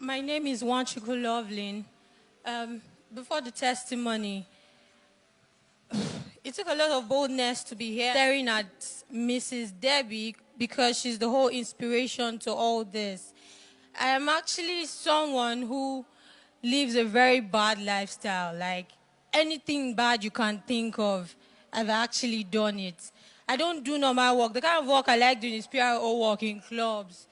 My name is Wanchuku Lovelin. Before the testimony, it took a lot of boldness to be here staring at Mrs. Debbie because she's the whole inspiration to all this. I am actually someone who lives a very bad lifestyle. Like anything bad you can think of, I've actually done it. I don't do normal work. The kind of work I like doing is PRO work in clubs.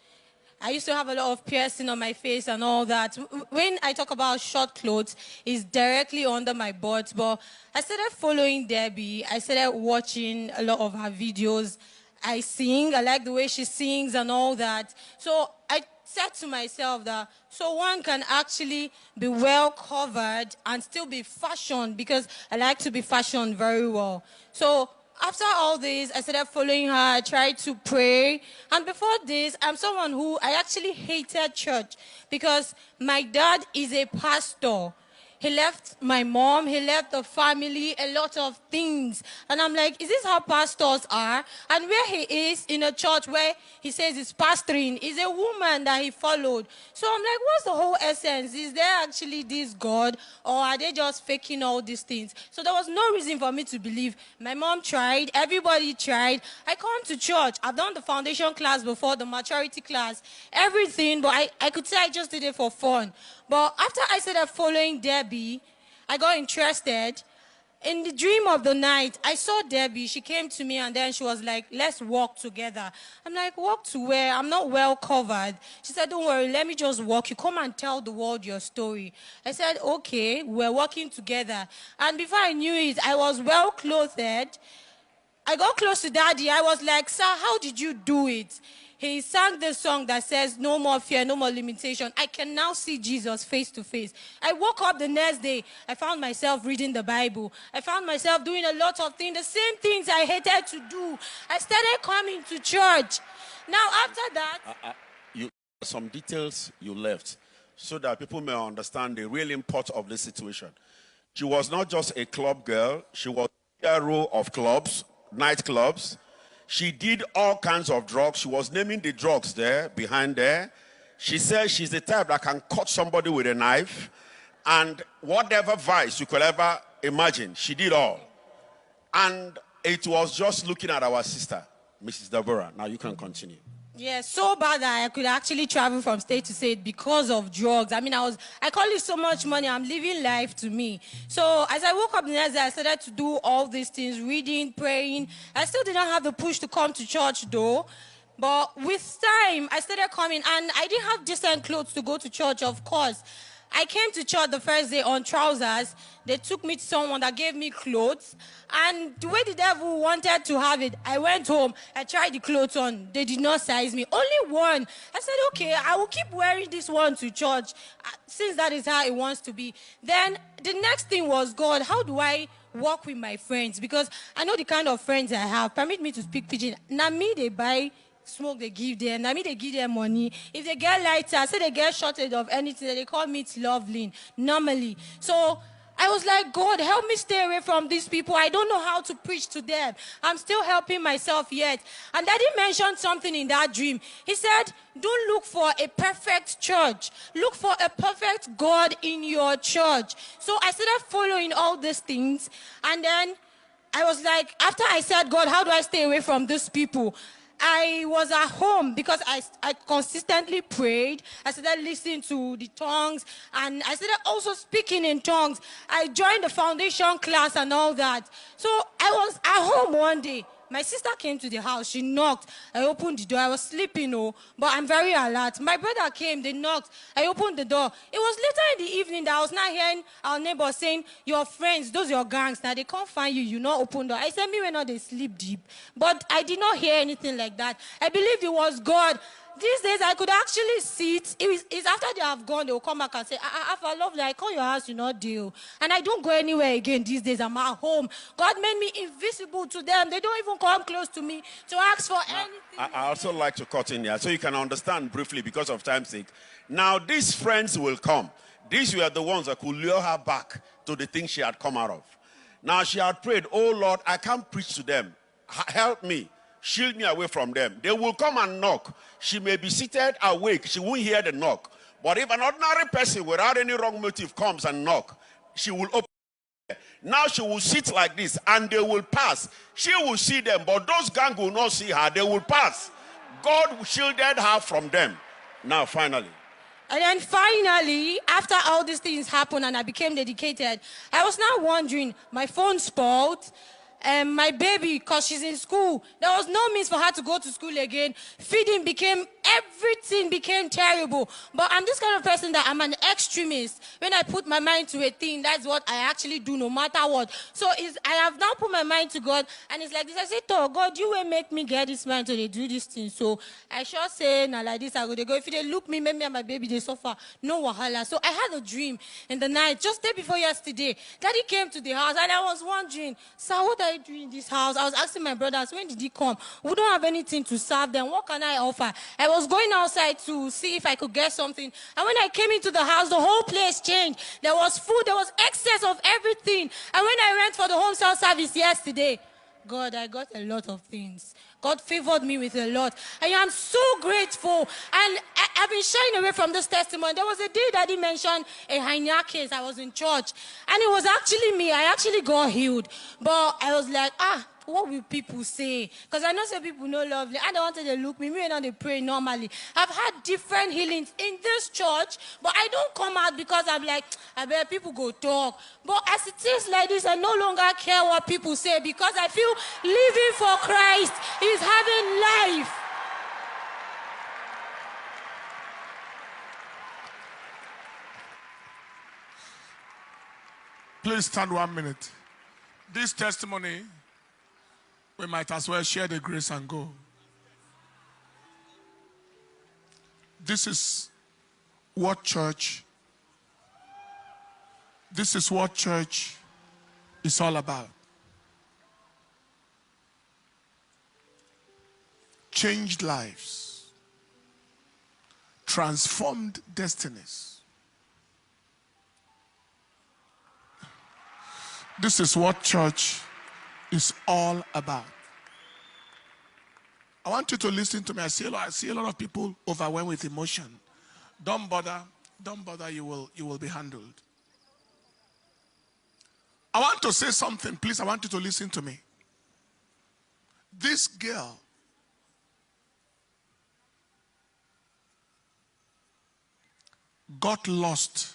I used to have a lot of piercing on my face and all that. When I talk about short clothes, it's directly under my butt. But I started following Debbie. I started watching a lot of her videos. I sing. I like the way she sings and all that. So I said to myself that so one can actually be well covered and still be fashioned, because I like to be fashioned very well. So after all this, I started following her. I tried to pray. And before this, I'm someone who I actually hated church because my dad is a pastor. He left my mom, he left the family, a lot of things. And I'm like, is this how pastors are? And where he is in a church where he says he's pastoring is a woman that he followed. So I'm like, what's the whole essence? Is there actually this God, or are they just faking all these things? So there was no reason for me to believe. My mom tried, everybody tried. I come to church. I've done the foundation class before, the maturity class, everything, but I could say I just did it for fun. But after I started following Debbie, I got interested. In the dream of the night, I saw Debbie. She came to me and then she was like, let's walk together. I'm like, walk to where? I'm not well covered. She said, don't worry, let me just walk. You come and tell the world your story. I said, okay, we're walking together. And before I knew it, I was well clothed. I got close to Daddy. I was like, sir, how did you do it? He sang this song that says, no more fear, no more limitation. I can now see Jesus face to face. I woke up the next day. I found myself reading the Bible. I found myself doing a lot of things, the same things I hated to do. I started coming to church. Now, after that... some details you left so that people may understand the real import of this situation. She was not just a club girl. She was a hero of clubs, nightclubs. She did all kinds of drugs. She was naming the drugs there, behind there. She says she's the type that can cut somebody with a knife. And whatever vice you could ever imagine, she did all. And it was just looking at our sister, Mrs. Deborah. Now you can continue. Yeah, so bad that I could actually travel from state to state because of drugs. I mean, I call it so much money. I'm living life to me. So as I woke up the next day, I started to do all these things, reading, praying. I still didn't have the push to come to church though. But with time, I started coming, and I didn't have decent clothes to go to church, of course. I came to church the first day on trousers. They took me to someone that gave me clothes. And the way the devil wanted to have it, I went home. I tried the clothes on. They did not size me. Only one. I said, okay, I will keep wearing this one to church since that is how it wants to be. Then the next thing was, God, how do I walk with my friends? Because I know the kind of friends I have. Permit me to speak pidgin. Now me, they buy smoke, they give them. I mean, they give them money. If they get lighter, say they get shortage of anything, they call me it's Lovelin, normally. So I was like, God, help me stay away from these people. I don't know how to preach to them. I'm still helping myself yet. And Daddy mentioned something in that dream. He said, don't look for a perfect church. Look for a perfect God in your church. So I started following all these things. And then I was like, after I said, God, how do I stay away from these people? I was at home because I consistently prayed. I started listening to the tongues, and I started also speaking in tongues. I joined the foundation class and all that. So I was at home one day. My sister came to the house. She knocked. I opened the door. I was sleeping, but I'm very alert. My brother came. They knocked. I opened the door. It was later in the evening that I was now hearing our neighbors saying, your friends, those your gangs, now they can't find you. You not open door. I said, me when not they sleep deep. But I did not hear anything like that. I believed it was God. These days, I could actually see it. It's after they have gone, they will come back and say, I love that. I call your house, you not deal. And I don't go anywhere again these days. I'm at home. God made me invisible to them. They don't even come close to me to ask for anything. I also like to cut in here so you can understand briefly because of time's sake. Now, these friends will come. These were the ones that could lure her back to the things she had come out of. Now, she had prayed, oh, Lord, I can't preach to them. Help me. Shield me away from them. They will come and knock. She may be seated awake. She won't hear the knock. But if an ordinary person without any wrong motive comes and knock, she will open. Now she will sit like this and they will pass. She will see them, but those gang will not see her. They will pass. God shielded her from them. Now, finally. And then finally, after all these things happened and I became dedicated, I was now wondering, my phone spoiled, and my baby, because she's in school, there was no means for her to go to school again. Everything became terrible. But I'm this kind of person that I'm an extremist. When I put my mind to a thing, that's what I actually do no matter what. So I have now put my mind to God, and it's like this. I say, oh, God, you will make me get this mind so they do this thing. So I sure say, now like this, I go, they go. If they look me, maybe and my baby, they suffer. No wahala. So I had a dream in the night, just day before yesterday. Daddy came to the house, and I was wondering, sir, what are you doing in this house? I was asking my brothers, when did he come? We don't have anything to serve them. What can I offer? I was going outside to see if I could get something. And when I came into the house, the whole place changed. There was food. There was excess of everything. And when I went for the home cell service yesterday, God, I got a lot of things. God favored me with a lot. And I'm so grateful. And I've been shying away from this testimony. There was a day that he mentioned a hernia case. I was in church. And it was actually me. I actually got healed. But I was like, what will people say? Because I know some people know lovely. I don't want to look me. Me and they pray normally. I've had different healings in this church, but I don't come out because I'm like, I bet people go talk. But as it is like this, I no longer care what people say because I feel living for Christ is having life. Please stand 1 minute. This testimony, we might as well share the grace and go. This is what church is all about. Changed lives, transformed destinies. This is what church is all about. I want you to listen to me. I see a lot of people overwhelmed with emotion. Don't bother, you will be handled. I want to say something, please. I want you to listen to me. This girl got lost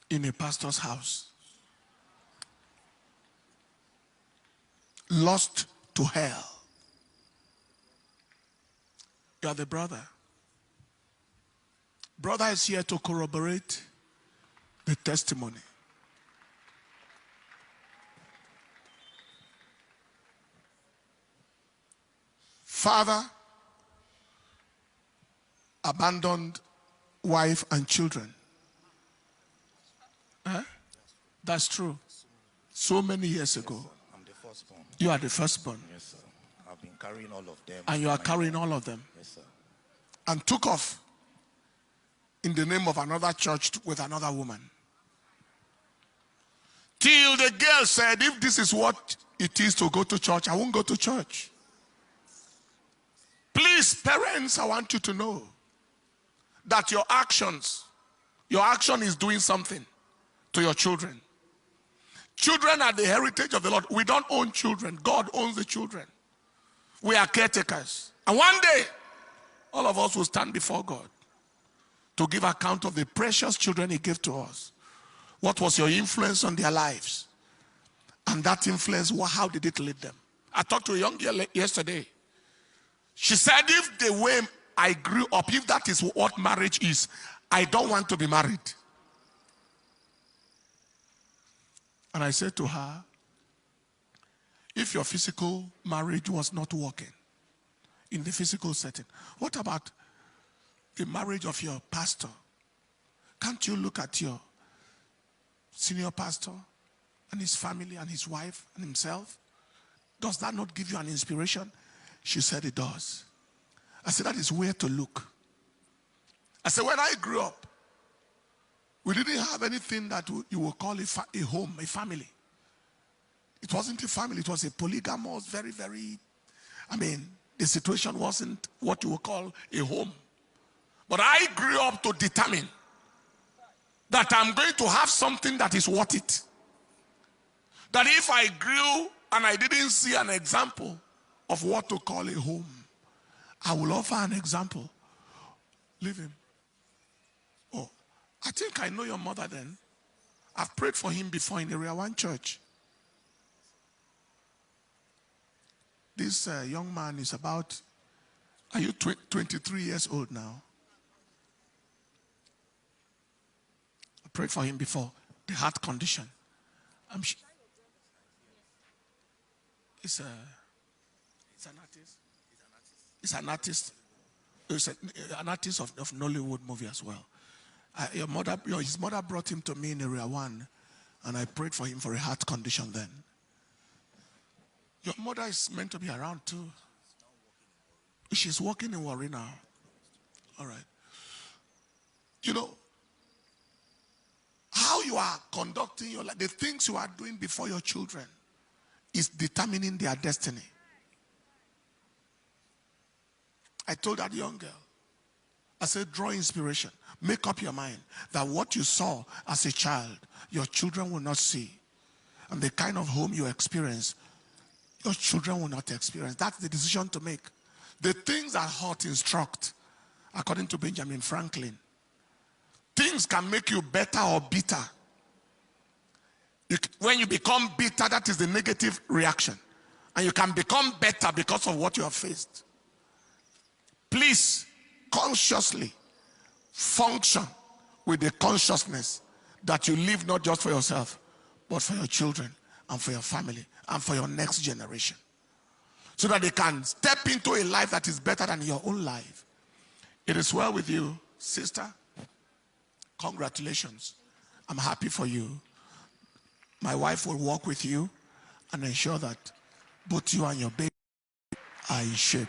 in a pastor's house. Lost to hell. You are the brother. Brother is here to corroborate the testimony. Father abandoned wife and children. That's true. So many years ago. I'm the firstborn. You are the firstborn. Yes, sir. I've been carrying all of them. And you are carrying all of them. Yes, sir. And took off in the name of another church with another woman. Till the girl said, if this is what it is to go to church, I won't go to church. Please, parents, I want you to know that your action is doing something to your children. Children are the heritage of the Lord. We don't own children. God owns the children. We are caretakers. And one day, all of us will stand before God to give account of the precious children He gave to us. What was your influence on their lives? And that influence, how did it lead them? I talked to a young girl yesterday. She said, if the way I grew up, if that is what marriage is, I don't want to be married. And I said to her, if your physical marriage was not working in the physical setting, what about the marriage of your pastor? Can't you look at your senior pastor and his family and his wife and himself? Does that not give you an inspiration? She said it does. I said, that is where to look. I said, when I grew up, we didn't have anything that you would call a home, a family. It wasn't a family, it was a polygamous, the situation wasn't what you would call a home. But I grew up to determine that I'm going to have something that is worth it. That if I grew and I didn't see an example of what to call a home, I will offer an example. Leave him. Oh, I think I know your mother then. I've prayed for him before in Area 1 church. This young man is about, are you 23 years old now? I prayed for him before, the heart condition. It's an artist. It's an artist. It's an artist of Nollywood movie as well. His mother brought him to me in Area 1, and I prayed for him for a heart condition then. Your mother is meant to be around too. She's working in Warri now. All right. You know, how you are conducting your life, the things you are doing before your children is determining their destiny. I told that young girl, I said, draw inspiration. Make up your mind that what you saw as a child, your children will not see. And the kind of home you experience, your children will not experience. That's the decision to make. The things that hurt instruct, according to Benjamin Franklin. Things can make you better or bitter. When you become bitter, that is the negative reaction. And you can become better because of what you have faced. Please, consciously function with the consciousness that you live not just for yourself, but for your children and for your family and for your next generation. So that they can step into a life that is better than your own life. It is well with you, sister. Congratulations. I'm happy for you. My wife will work with you and ensure that both you and your baby are in shape.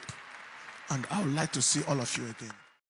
And I would like to see all of you again.